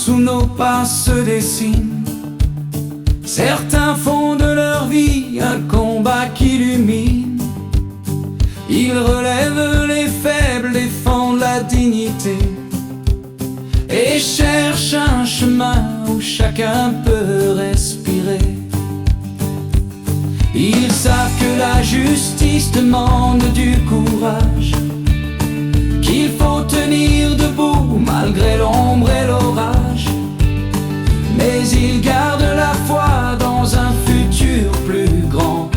sous nos pas se dessinent. Certains font de leur vie un combat qu'illumine. Ils relèvent les faibles, défendent la dignité et cherchent un chemin où chacun peut respirer. Ils savent que la justice demande du courage, qu'il faut tenir debout malgré l'ombre et l'orage. Mais ils gardent la foi dans un futur plus grand,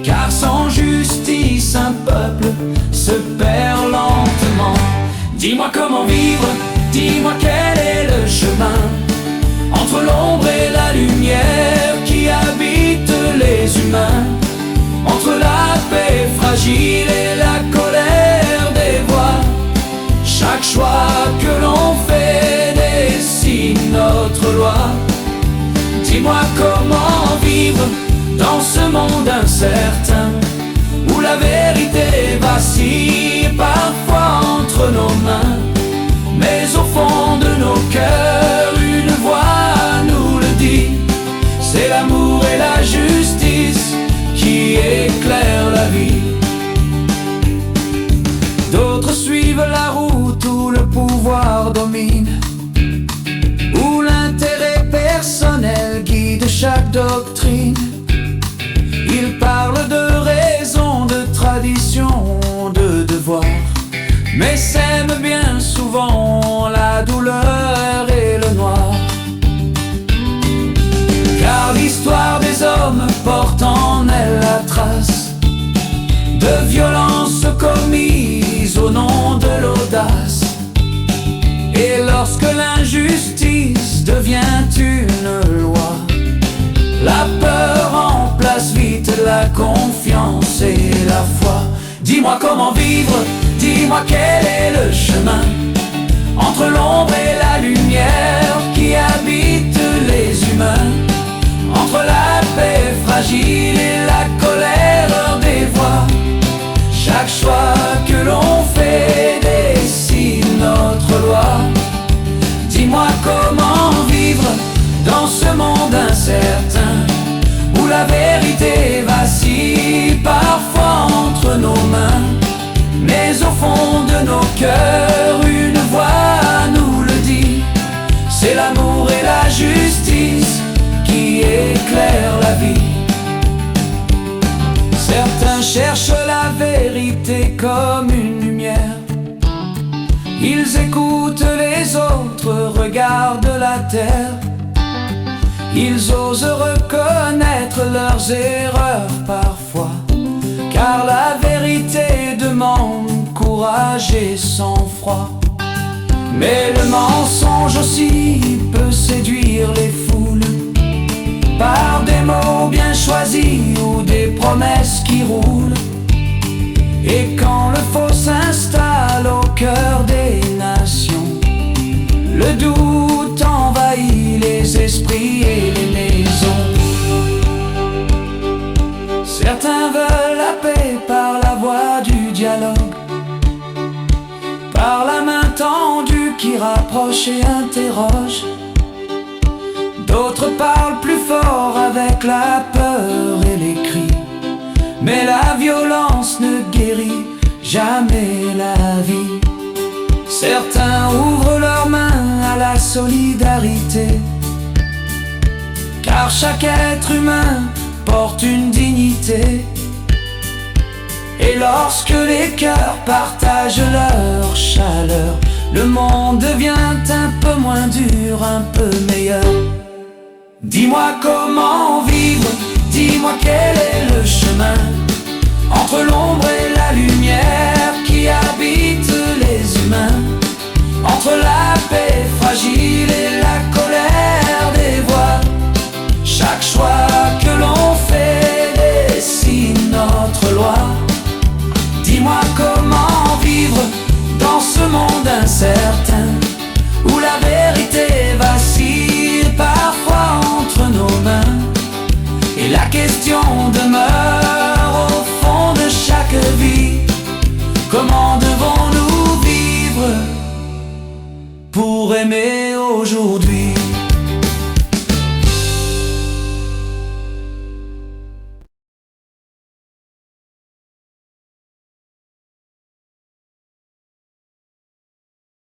car sans justice un peuple se perd lentement. Dis-moi comment vivre, dis-moi quel est le chemin entre l'ombre et la lumière qui habite les humains, entre la paix fragile et la colère des voix. Chaque choix que l'on fait dessine notre loi. Dis-moi comment vivre dans ce monde incertain, où la vérité vacille parfois entre nos mains. Mais au fond de nos cœurs, une voix nous le dit: c'est l'amour et la justice qui éclairent la vie. D'autres suivent la route où le pouvoir domine, où l'intérêt personnel guide chaque doctrine. Ils parlent de raison, de tradition, de devoir, mais sèment bien souvent la douleur et le noir. Car l'histoire des hommes porte en elle la trace de violences commises au nom de l'audace. Et lorsque l'injustice devient une loi, la peur remplace vite la confiance et la foi. Dis-moi comment vivre, dis-moi quel est le chemin entre l'ombre et la lumière qui habite les humains, entre la paix fragile et la colère des voix. Chaque choix que l'on fait dessine notre loi. Dis-moi comment vivre dans ce monde incertain, où la vérité vacille parfois entre nos mains. Mais au fond de nos cœurs, une voix nous le dit: c'est l'amour et la justice qui éclairent la vie. Certains cherchent la vérité comme une lumière. Ils écoutent les autres, regardent la terre. Ils osent reconnaître leurs erreurs parfois, car la vérité demande courage et sang-froid. Mais le mensonge aussi peut séduire les foules, par des mots bien choisis ou des promesses qui roulent. Et quand le faux s'installe au cœur des nations, le doute envahit les esprits et les maisons. Certains veulent la paix par la voie du dialogue, par la main tendue qui rapproche et interroge. D'autres parlent plus fort avec la peur et les cris, mais la violence ne guérit jamais la vie. Certains ouvrent leurs mains à la solidarité, car chaque être humain porte une dignité. Et lorsque les cœurs partagent leur chaleur, le monde devient un peu moins dur, un peu meilleur. Dis-moi comment vivre, dis-moi quel est le chemin entre l'ombre et la lumière qui habite les humains, entre la paix fragile et la colère des voix. Chaque choix que l'on fait dessine notre loi. Dis-moi comment vivre dans ce monde incertain, où la vérité vacille parfois entre nos mains. Et la question demeure au fond de chaque vie: comment devons-nous vivre pour aimer aujourd'hui.